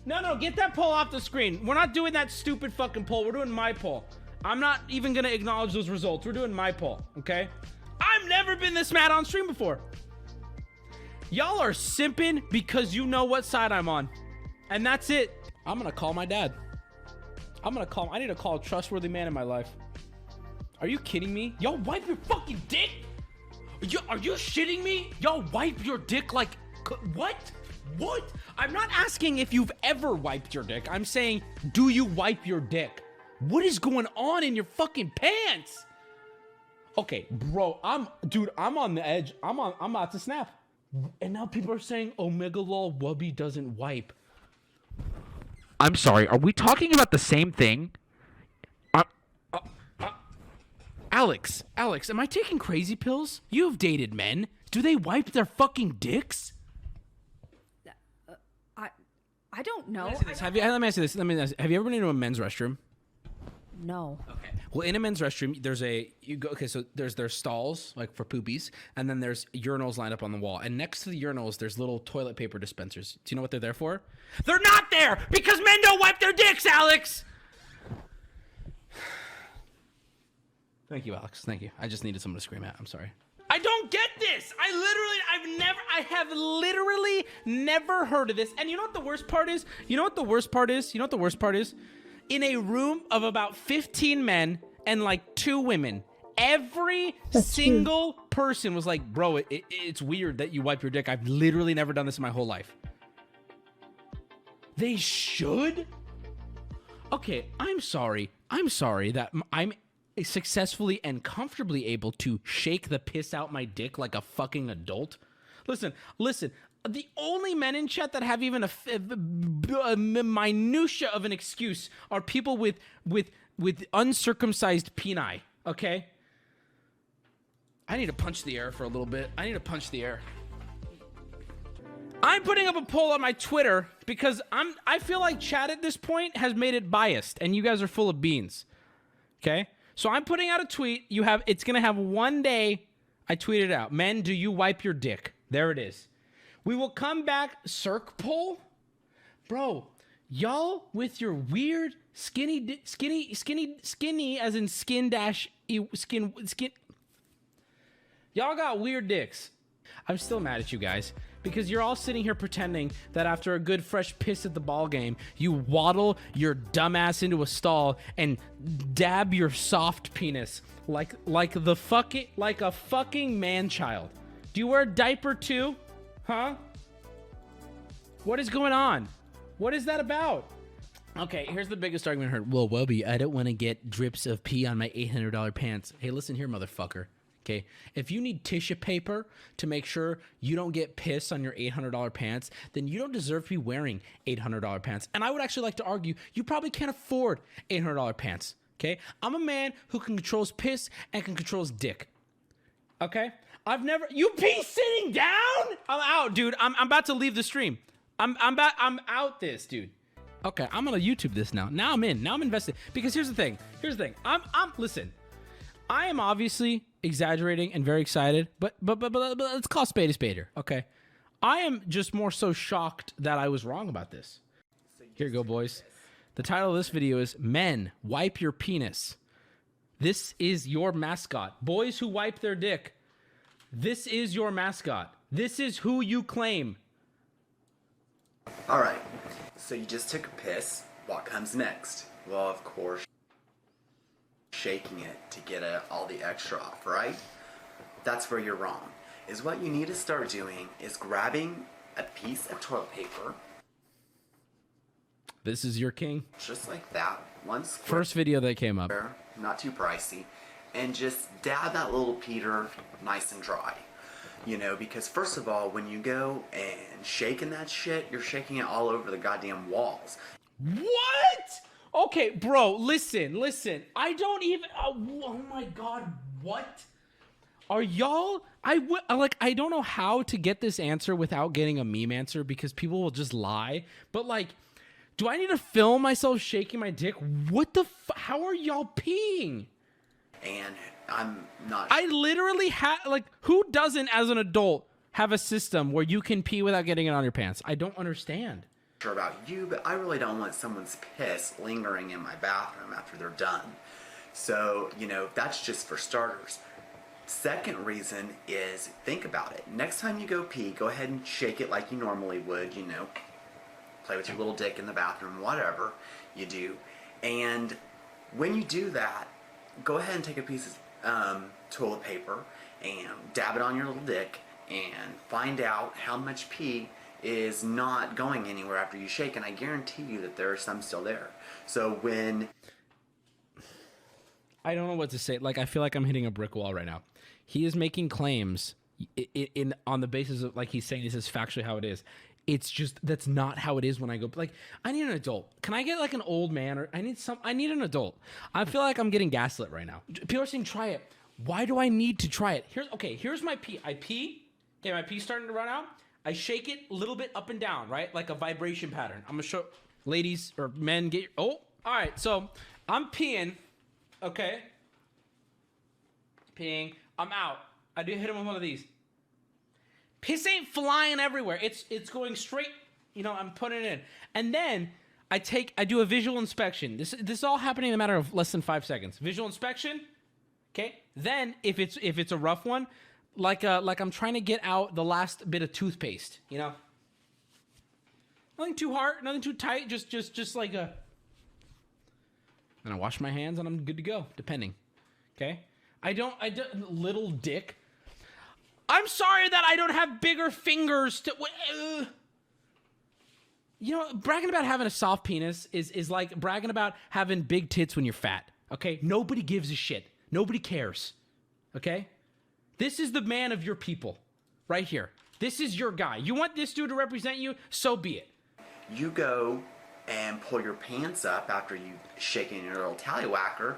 A: No, get that poll off the screen. We're not doing that stupid fucking poll. We're doing my poll. I'm not even gonna acknowledge those results. We're doing my poll, okay? I've never been this mad on stream before. Y'all are simping because you know what side I'm on. And that's it. I'm gonna call my dad. I need to call a trustworthy man in my life. Are you kidding me? Y'all wipe your fucking dick? Are you shitting me? Y'all wipe your dick like... What? I'm not asking if you've ever wiped your dick. I'm saying, do you wipe your dick? What is going on in your fucking pants? Okay, bro, I'm on the edge. I'm about to snap. And now people are saying, Omega Lol Wubby doesn't wipe. I'm sorry, are we talking about the same thing? Alex, am I taking crazy pills? You've dated men. Do they wipe their fucking dicks?
E: I don't know.
A: Let me ask you this. Have you ever been into a men's restroom?
E: No.
A: Okay. Well, in a men's restroom, so there's stalls, like for poopies, and then there's urinals lined up on the wall. And next to the urinals, there's little toilet paper dispensers. Do you know what they're there for? They're not there because men don't wipe their dicks, Alex!
F: Thank you, Alex. Thank you. I just needed someone to scream at. I'm sorry.
G: I don't get this. I have literally never heard of this. And you know what the worst part is? You know what the worst part is? In a room of about 15 men and like 2 women, every single person was like, bro, it's weird that you wipe your dick. I've literally never done this in my whole life. They should? Okay, I'm sorry that I'm successfully and comfortably able to shake the piss out my dick like a fucking adult. Listen. The only men in chat that have even a minutia of an excuse are people with uncircumcised peni. Okay. I need to punch the air for a little bit. I'm putting up a poll on my Twitter because I feel like chat at this point has made it biased, and you guys are full of beans. Okay. So I'm putting out a tweet. It's gonna have one day. I tweeted out, men, do you wipe your dick? There it is. We will come back. Circ poll, bro. Y'all with your weird skinny as in skin. Y'all got weird dicks. I'm still mad at you guys because you're all sitting here pretending that after a good fresh piss at the ball game, you waddle your dumbass into a stall and dab your soft penis like a fucking man child. Do you wear a diaper too? Huh? What is going on? What is that about? Okay, here's the biggest argument I heard. Well, Wubby, I don't want to get drips of pee on my $800 pants. Hey, listen here, motherfucker. Okay, if you need tissue paper to make sure you don't get piss on your $800 pants, then you don't deserve to be wearing $800 pants. And I would actually like to argue you probably can't afford $800 pants. Okay, I'm a man who can control his piss and can control his dick. Okay, you pee sitting down? I'm out, dude. I'm about to leave the stream. I'm out this, dude. Okay, I'm gonna YouTube this now. Now I'm invested. Because here's the thing. Listen. I am obviously exaggerating and very excited, but let's call spade a spade here, okay? I am just more so shocked that I was wrong about this. Here you go, boys. The title of this video is Men, Wipe Your Penis. This is your mascot. Boys who wipe their dick. This is your mascot. This is who you claim.
H: Alright, so you just took a piss. What comes next? Well, of course, shaking it to get all the extra off, right? That's where you're wrong. Is what you need to start doing is grabbing a piece of toilet paper.
F: This is your king.
H: Just like that. One square.
F: First video that came up.
H: Not too pricey. And just dab that little Peter nice and dry. You know, because first of all, when you go and shaking that shit, you're shaking it all over the goddamn walls.
G: What? Okay, bro, listen. I don't even. Oh my god, what?
F: Are y'all? I don't know how to get this answer without getting a meme answer because people will just lie. But like, do I need to film myself shaking my dick? What the? How are y'all peeing?
H: And I'm not.
F: I literally who doesn't as an adult have a system where you can pee without getting it on your pants? I don't understand.
H: Sure about you, but I really don't want someone's piss lingering in my bathroom after they're done. So, you know, that's just for starters. Second reason is, think about it. Next time you go pee, go ahead and shake it like you normally would, you know. Play with your little dick in the bathroom, whatever you do. And when you do that, go ahead and take a piece of toilet paper and dab it on your little dick and find out how much pee is not going anywhere after you shake, and I guarantee you that there are some still there. So when...
F: I don't know what to say. Like, I feel like I'm hitting a brick wall right now. He is making claims on the basis of, like, he's saying this is factually how it is. It's just, that's not how it is when I go, like, I need an adult. Can I get, like, an old man? Or I need an adult. I feel like I'm getting gaslit right now. People are saying, try it. Why do I need to try it? Here's my pee. I pee. Okay, my pee's starting to run out. I shake it a little bit up and down, right? Like a vibration pattern. I'm gonna show ladies or men get your, all right, so I'm peeing, okay? Peeing, I'm out. I do hit him with one of these. Piss ain't flying everywhere. It's going straight, you know, I'm putting it in. And then I do a visual inspection. This is all happening in a matter of less than 5 seconds. Visual inspection,
G: Okay. Then if it's a rough one, like I'm trying to get out the last bit of toothpaste, you know? Nothing too hard, nothing too tight, just like a... And I wash my hands and I'm good to go, depending. Okay? I don't little dick. I'm sorry that I don't have bigger fingers to... You know, bragging about having a soft penis is like bragging about having big tits when you're fat. Okay? Nobody gives a shit. Nobody cares. Okay? This is the man of your people. Right here. This is your guy. You want this dude to represent you? So be it.
H: You go and pull your pants up after you've shaken your little tallywhacker,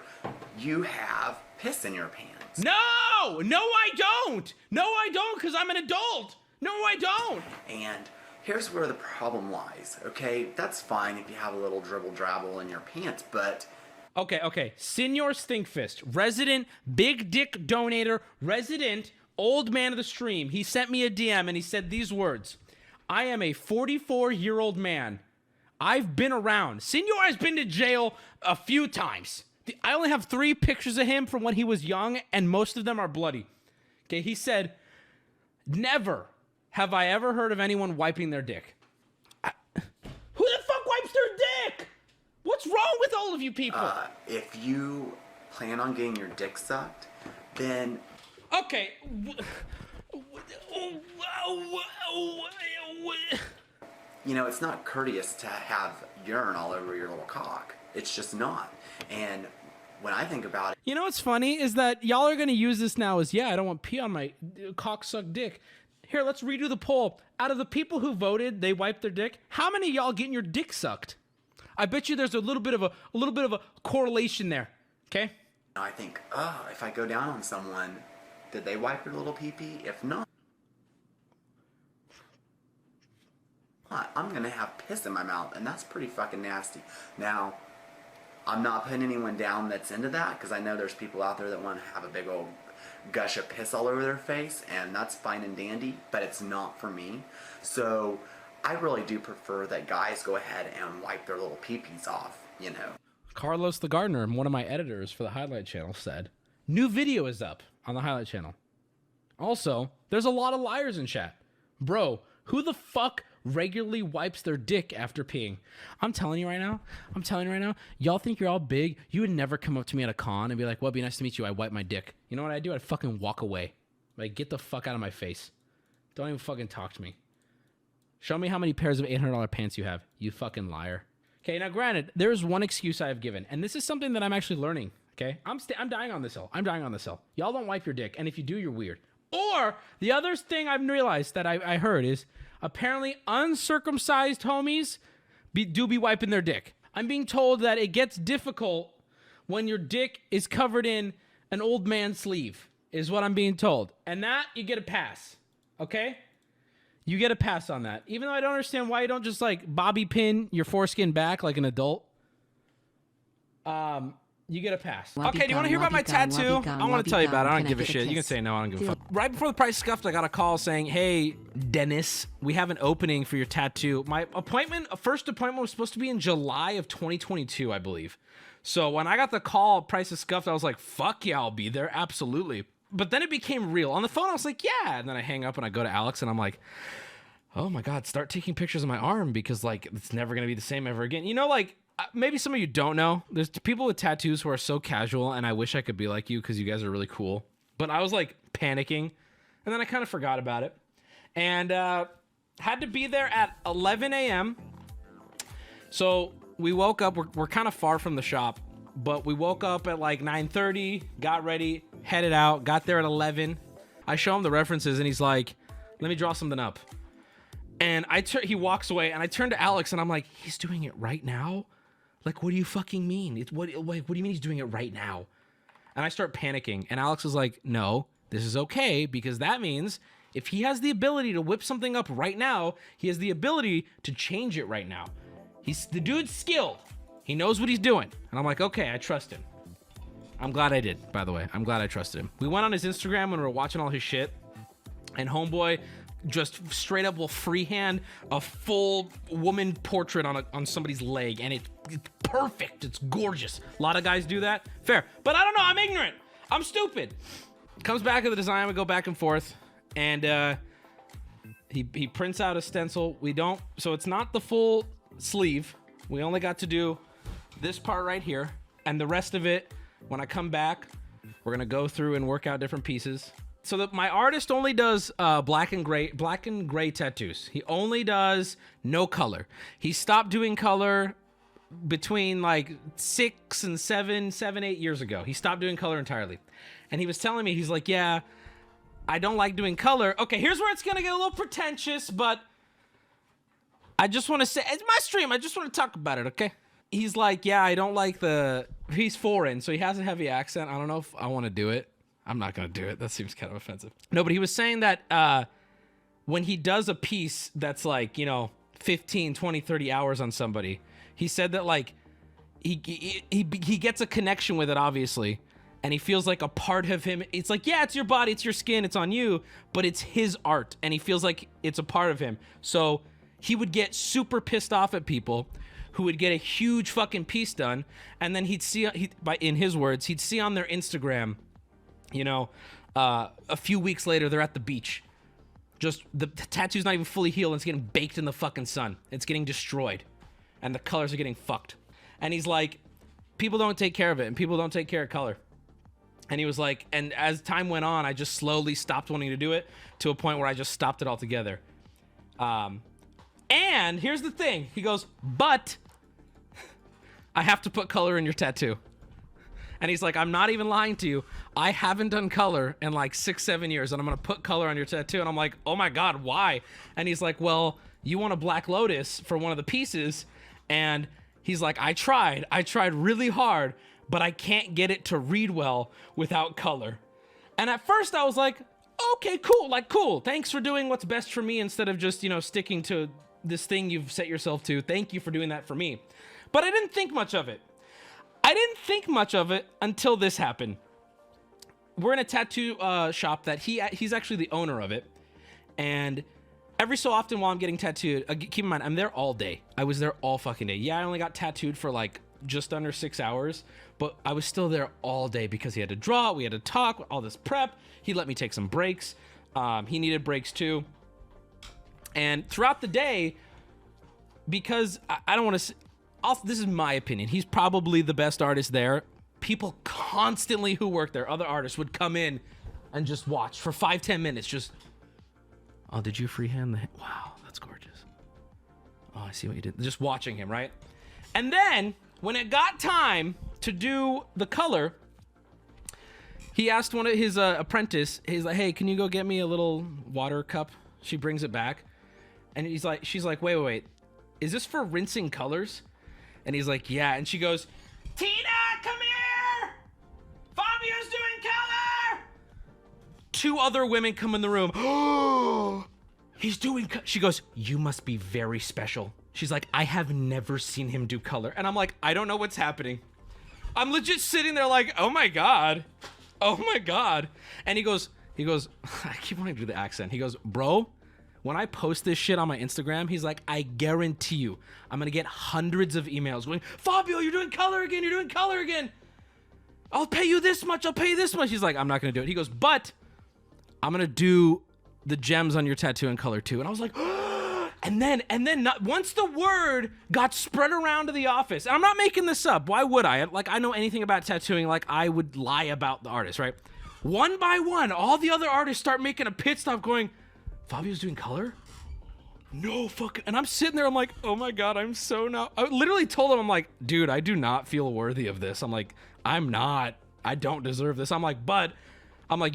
H: you have piss in your pants.
G: No, I don't. No, I don't, because I'm an adult. No, I don't.
H: And here's where the problem lies, okay? That's fine if you have a little dribble drabble in your pants, but...
G: Okay. Senor Stinkfist, resident big dick donator, resident old man of the stream. He sent me a DM and he said these words. I am a 44-year-old man. I've been around. Senor has been to jail a few times. I only have 3 pictures of him from when he was young, and most of them are bloody. Okay, he said, never have I ever heard of anyone wiping their dick. Who the fuck wipes their dick? What's wrong with all of you people?
H: If you plan on getting your dick sucked, then...
G: Okay.
H: You know, it's not courteous to have urine all over your little cock. It's just not. And when I think about it...
G: You know what's funny is that y'all are going to use this now as, yeah, I don't want pee on my cock-sucked dick. Here, let's redo the poll. Out of the people who voted, they wiped their dick. How many of y'all getting your dick sucked? I bet you there's a little bit of a correlation there. Okay?
H: I think, if I go down on someone, did they wipe their little pee-pee? If not, I'm gonna have piss in my mouth, and that's pretty fucking nasty. Now, I'm not putting anyone down that's into that, because I know there's people out there that want to have a big old gush of piss all over their face, and that's fine and dandy, but it's not for me. So, I really do prefer that guys go ahead and wipe their little pee-pees off, you know.
G: Carlos the Gardener, one of my editors for the Highlight Channel, said, new video is up on the Highlight Channel. Also, there's a lot of liars in chat. Bro, who the fuck regularly wipes their dick after peeing? I'm telling you right now, y'all think you're all big. You would never come up to me at a con and be like, Wubby, nice to meet you. I wipe my dick. You know what I do? I'd fucking walk away. Like, get the fuck out of my face. Don't even fucking talk to me. Show me how many pairs of $800 pants you have, you fucking liar. Okay, now granted, there's one excuse I have given, and this is something that I'm actually learning, okay? I'm dying on this hill. Y'all don't wipe your dick, and if you do, you're weird. Or, the other thing I've realized that I heard is, apparently uncircumcised homies do be wiping their dick. I'm being told that it gets difficult when your dick is covered in an old man sleeve, is what I'm being told. And that, you get a pass, okay? You get a pass on that. Even though I don't understand why you don't just, like, bobby pin your foreskin back like an adult. You get a pass. Okay, do you want to hear about my tattoo? I want to tell you about it. I don't give a shit. You can say no. I don't give a fuck. Right before the price scuffed, I got a call saying, hey, Dennis, we have an opening for your tattoo. My first appointment was supposed to be in July of 2022, I believe. So when I got the call, price is scuffed, I was like, fuck yeah, I'll be there. Absolutely. But then it became real. On the phone, I was like, yeah. And then I hang up and I go to Alex and I'm like, oh my God, start taking pictures of my arm because, like, it's never going to be the same ever again. You know, like, maybe some of you don't know. There's people with tattoos who are so casual, and I wish I could be like you because you guys are really cool. But I was, like, panicking, and then I kind of forgot about it. And had to be there at 11 a.m. So we woke up. We're kind of far from the shop, but we woke up at, like, 9:30, got ready, headed out, got there at 11. I show him the references, and he's like, let me draw something up. And he walks away, and I turn to Alex, and I'm like, he's doing it right now? Like, what do you fucking mean? What do you mean he's doing it right now? And I start panicking, and Alex is like, no, this is okay, because that means if he has the ability to whip something up right now, he has the ability to change it right now. The dude's skilled. He knows what he's doing. And I'm like, okay, I trust him. I'm glad I did, by the way. I'm glad I trusted him. We went on his Instagram when we were watching all his shit, and homeboy just straight up will freehand a full woman portrait on somebody's leg, and it's perfect. It's gorgeous. A lot of guys do that. Fair. But I don't know. I'm ignorant.
F: I'm stupid. Comes back to the design. We go back and forth, and he prints out a stencil. So it's not the full sleeve. We only got to do this part right here, and the rest of it, when I come back, we're gonna go through and work out different pieces. So that my artist only does black and gray tattoos. He only does no color. He stopped doing color between like 8 years ago. He stopped doing color entirely. And he was telling me, he's like, yeah, I don't like doing color. Okay, here's where it's gonna get a little pretentious, but I just want to say, it's my stream, I just want to talk about it, okay? He's like, yeah, I don't like he's foreign, so he has a heavy accent. I don't know if I want to do it. I'm not gonna do it. That seems kind of offensive. No, but he was saying that when he does a piece that's like, 15, 20, 30 hours on somebody, he said that like he gets a connection with it, obviously, and he feels like a part of him. It's like, yeah, it's your body, it's your skin, it's on you, but it's his art, and he feels like it's a part of him. So he would get super pissed off at people who would get a huge fucking piece done, and then he'd see, in his words, he'd see on their Instagram, a few weeks later, they're at the beach. Just the tattoo's not even fully healed, and it's getting baked in the fucking sun. It's getting destroyed, and the colors are getting fucked. And he's like, people don't take care of it, and people don't take care of color. And he was like, and as time went on, I just slowly stopped wanting to do it to a point where I just stopped it altogether. And here's the thing. He goes, but I have to put color in your tattoo. And he's like, I'm not even lying to you. I haven't done color in like 6-7 years, and I'm going to put color on your tattoo. And I'm like, oh my God, why? And he's like, well, you want a black lotus for one of the pieces. And he's like, I tried really hard, but I can't get it to read well without color. And at first I was like, okay, cool. Thanks for doing what's best for me instead of just, sticking to this thing you've set yourself to. Thank you for doing that for me. But I didn't think much of it. Until this happened. We're in a tattoo shop that he's actually the owner of it. And every so often while I'm getting tattooed, keep in mind, I'm there all day. I was there all fucking day. Yeah, I only got tattooed for like just under 6 hours, but I was still there all day because he had to draw, we had to talk, all this prep. He let me take some breaks. He needed breaks too. And throughout the day, because I don't want to... this is my opinion. He's probably the best artist there. People constantly who work there, other artists, would come in and just watch for 5-10 minutes. Just, oh, did you freehand the... Wow, that's gorgeous. Oh, I see what you did. Just watching him, right? And then, when it got time to do the color, he asked one of his apprentice, he's like, hey, can you go get me a little water cup? She brings it back. And she's like, wait. Is this for rinsing colors? And he's like, yeah. And she goes, Tina, come here! Fabio's doing color! 2 other women come in the room. Oh, he's doing She goes, you must be very special. She's like, I have never seen him do color. And I'm like, I don't know what's happening. I'm legit sitting there like, oh my God. And he goes, I keep wanting to do the accent. He goes, bro, when I post this shit on my Instagram, he's like, I guarantee you, I'm gonna get hundreds of emails going, Fabio, you're doing color again. I'll pay you this much. He's like, I'm not gonna do it. He goes, but I'm gonna do the gems on your tattoo in color too. And I was like, and then once the word got spread around to the office, and I'm not making this up. Why would I? Like, I know anything about tattooing. Like, I would lie about the artist, right? One by one, all the other artists start making a pit stop going, Fabio's doing color? No fucking... And I'm sitting there, I'm like, oh my God, I'm so not... I literally told him, I'm like, dude, I do not feel worthy of this. I'm like, I don't deserve this. I'm like,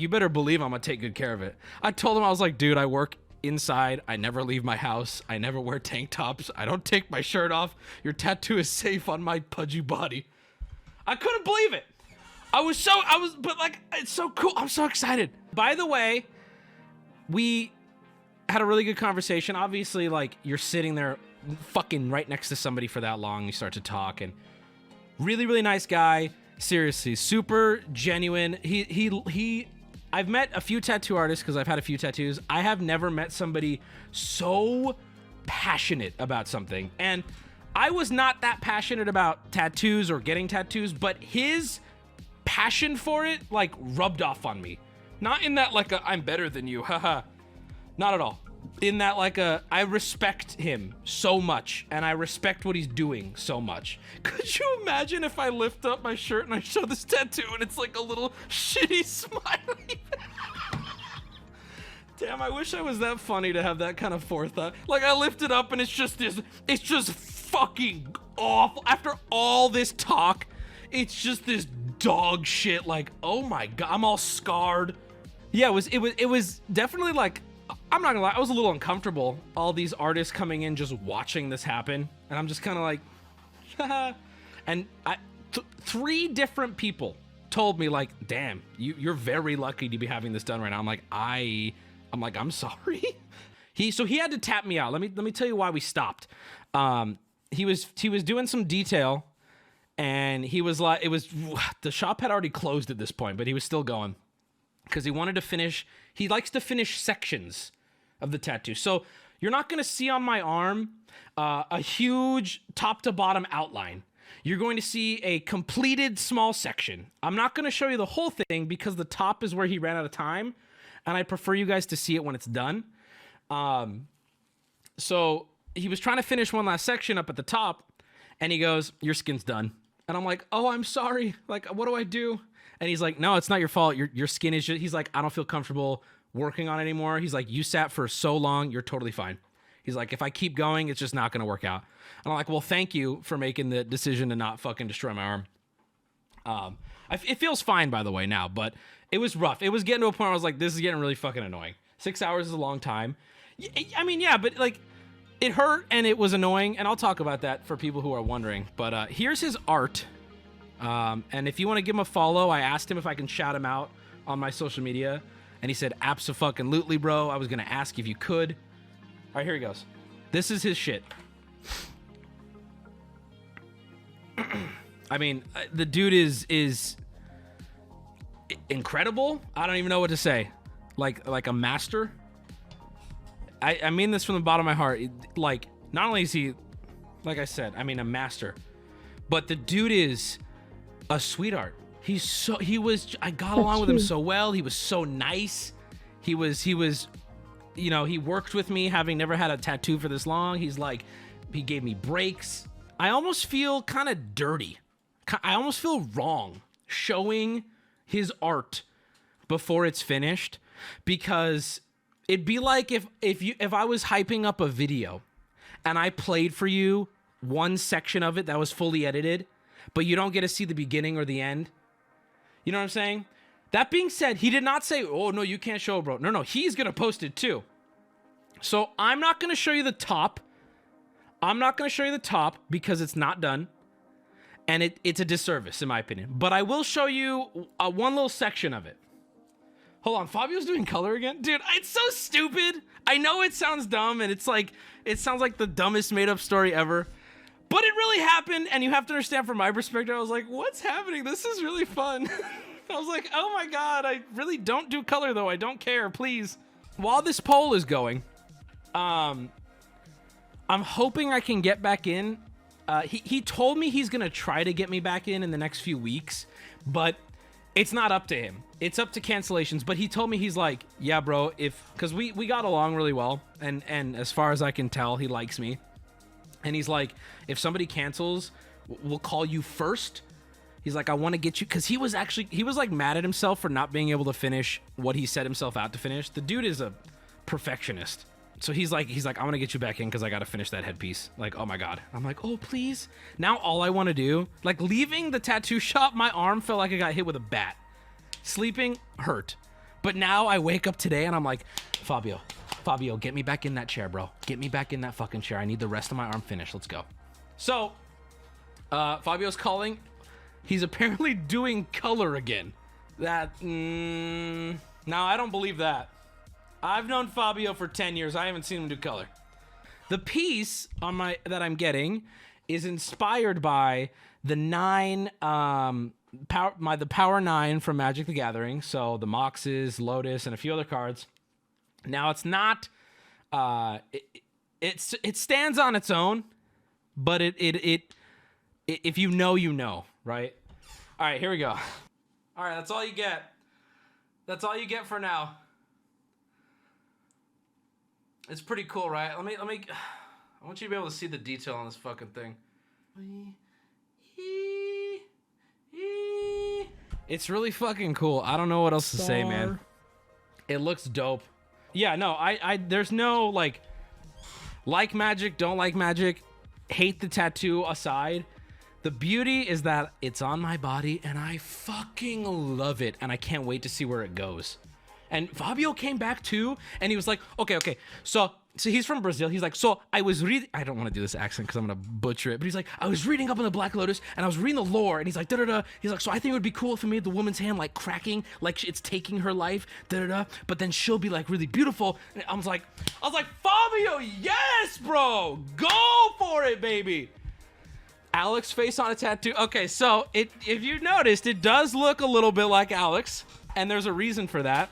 F: you better believe I'm gonna take good care of it. I told him, I was like, dude, I work inside. I never leave my house. I never wear tank tops. I don't take my shirt off. Your tattoo is safe on my pudgy body. I couldn't believe it. But like, it's so cool. I'm so excited. By the way, we had a really good conversation. Obviously, like, you're sitting there fucking right next to somebody for that long. You start to talk, and really, really nice guy. Seriously, super genuine. I've met a few tattoo artists because I've had a few tattoos. I have never met somebody so passionate about something. And I was not that passionate about tattoos or getting tattoos, but his passion for it like rubbed off on me. Not in that like I'm better than you, haha. Not at all. In that like I respect him so much and I respect what he's doing so much. Could you imagine if I lift up my shirt and I show this tattoo and it's like a little shitty smiley? Damn, I wish I was that funny to have that kind of forethought. Like I lift it up and it's just fucking awful. After all this talk, it's just this dog shit. Like, oh my god, I'm all scarred. Yeah, it was definitely like, I'm not gonna lie, I was a little uncomfortable. All these artists coming in just watching this happen, and I'm just kind of like, haha. And three different people told me like, damn, you're very lucky to be having this done right now. I'm like, I'm sorry. He had to tap me out. Let me tell you why we stopped. He was doing some detail, and he was like, the shop had already closed at this point, but he was still going because he wanted to finish. He likes to finish sections of the tattoo. So you're not going to see on my arm a huge top to bottom outline. You're going to see a completed small section. I'm not going to show you the whole thing because the top is where he ran out of time, and I prefer you guys to see it when it's done. So he was trying to finish one last section up at the top, and he goes, your skin's done. And I'm like, oh, I'm sorry. Like, what do I do? And he's like, no, it's not your fault. Your skin is just, he's like, I don't feel comfortable working on it anymore. He's like, you sat for so long, you're totally fine. He's like, if I keep going, it's just not going to work out. And I'm like, well, thank you for making the decision to not fucking destroy my arm. It feels fine, by the way, now, but it was rough. It was getting to a point where I was like, this is getting really fucking annoying. 6 hours is a long time. I mean, yeah, but like, it hurt and it was annoying, and I'll talk about that for people who are wondering. But here's his art. And if you want to give him a follow, I asked him if I can shout him out on my social media, and he said, abso-fucking-lutely, bro. I was going to ask if you could. All right, here he goes. This is his shit. I mean, the dude is incredible. I don't even know what to say. Like a master. I mean this from the bottom of my heart. Like, not only is he, like I said, I mean, a master, but the dude is a sweetheart. I got along with him so well. He was so nice. He was, you know, he worked with me having never had a tattoo for this long. He's like, he gave me breaks. I almost feel kind of dirty. I almost feel wrong showing his art before it's finished, because it'd be like if I was hyping up a video and I played for you one section of it that was fully edited, but you don't get to see the beginning or the end. You know what I'm saying? That being said, he did not say, oh, no, you can't show, bro. No, he's going to post it too. So I'm not going to show you the top. I'm not going to show you the top because it's not done. And it's a disservice, in my opinion. But I will show you one little section of it. Hold on, Fabio's doing color again? Dude, it's so stupid. I know it sounds dumb, and it sounds like the dumbest made-up story ever. But it really happened, and you have to understand from my perspective, I was like, what's happening? This is really fun. I was like, oh my god, I really don't do color, though. I don't care, please. While this poll is going, I'm hoping I can get back in. He told me he's going to try to get me back in the next few weeks, but it's not up to him. It's up to cancellations. But he told me, he's like, yeah, bro, because we got along really well, and as far as I can tell, he likes me. And he's like, if somebody cancels, we'll call you first. He's like, I want to get you, because he was like mad at himself for not being able to finish what he set himself out to finish. The dude is a perfectionist. So he's like, I want to get you back in because I got to finish that headpiece. Like, oh my god. I'm like, oh, please. Now all I want to do, like leaving the tattoo shop, my arm felt like I got hit with a bat. Sleeping hurt. But now I wake up today and I'm like, Fabio, get me back in that chair, bro. Get me back in that fucking chair. I need the rest of my arm finished. Let's go. So, Fabio's calling. He's apparently doing color again. Now I don't believe that. I've known Fabio for 10 years. I haven't seen him do color. The piece on that I'm getting is inspired by the 9 the Power 9 from Magic the Gathering. So the Moxes, Lotus, and a few other cards. Now it's not it stands on its own, but it if you know, you know, right? All right, here we go.
G: All right, that's all you get. That's all you get for now. It's pretty cool, right? Let me. I want you to be able to see the detail on this fucking thing. It's really fucking cool. I don't know what else to say, man. It looks dope. Yeah, no, I there's no like magic, don't like magic, hate the tattoo aside. The beauty is that it's on my body and I fucking love it and I can't wait to see where it goes. And Fabio came back too and he was like, okay, so he's from Brazil. He's like, so I was reading, I don't want to do this accent because I'm going to butcher it, but he's like, I was reading up on the Black Lotus and I was reading the lore and he's like, da-da-da. He's like, so I think it would be cool if we made the woman's hand like cracking, like it's taking her life, da-da-da, but then she'll be like really beautiful. And I was like, Fabio, yes, bro, go for it, baby. Alex face on a tattoo. Okay, so if you noticed, it does look a little bit like Alex, and there's a reason for that.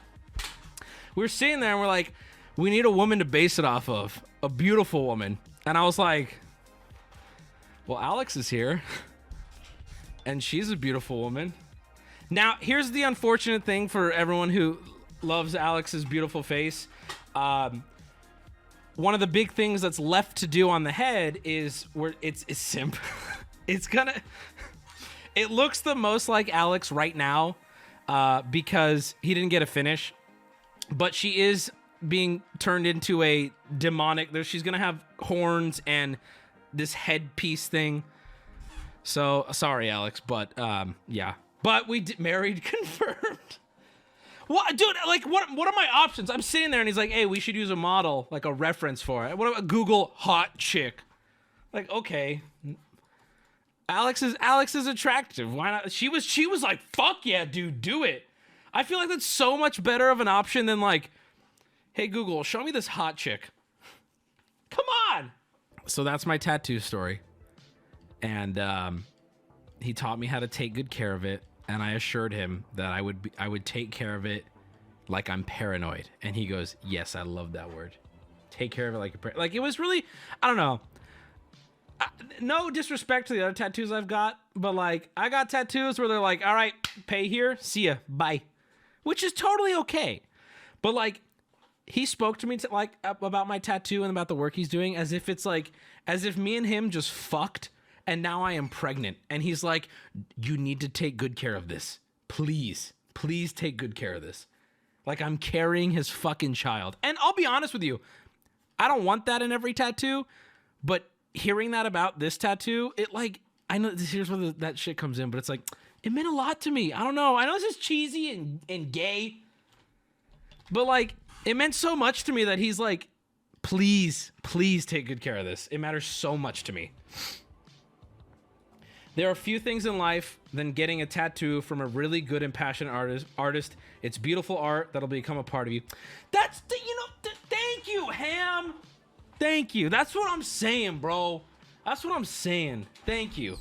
G: We're sitting there and we're like, we need a woman to base it off of, a beautiful woman. And I was like, well, Alex is here, and she's a beautiful woman. Now, here's the unfortunate thing for everyone who loves Alex's beautiful face. One of the big things that's left to do on the head is where it's simp. It looks the most like Alex right now because he didn't get a finish, but she is being turned into a demonic. She's gonna have horns and this headpiece thing. So sorry, Alex, but yeah. But we married confirmed. What, dude? Like, what are my options? I'm sitting there and he's like, "Hey, we should use a model, like a reference for it. What about Google hot chick?" Like, okay. Alex is attractive. Why not? She was like, "Fuck yeah, dude, do it." I feel like that's so much better of an option than like, "Hey Google, show me this hot chick." Come on. So that's my tattoo story, and he taught me how to take good care of it. And I assured him that I would take care of it like I'm paranoid. And he goes, "Yes, I love that word. Take care of it like you're paranoid." Like, it was really, I don't know. No disrespect to the other tattoos I've got, but like, I got tattoos where they're like, "All right, pay here, see ya, bye," which is totally okay. But like, he spoke to me like about my tattoo and about the work he's doing as if it's like, as if me and him just fucked. And now I am pregnant. And he's like, "You need to take good care of this. Please take good care of this." Like, I'm carrying his fucking child. And I'll be honest with you, I don't want that in every tattoo. But hearing that about this tattoo, it like, I know here's where that shit comes in, but it's like, it meant a lot to me. I don't know. I know this is cheesy and gay. But like, it meant so much to me that he's like, please take good care of this. It matters so much to me. There are few things in life than getting a tattoo from a really good and passionate artist. It's beautiful art that'll become a part of you. That's the, thank you, Ham. Thank you. That's what I'm saying, bro. That's what I'm saying. Thank you.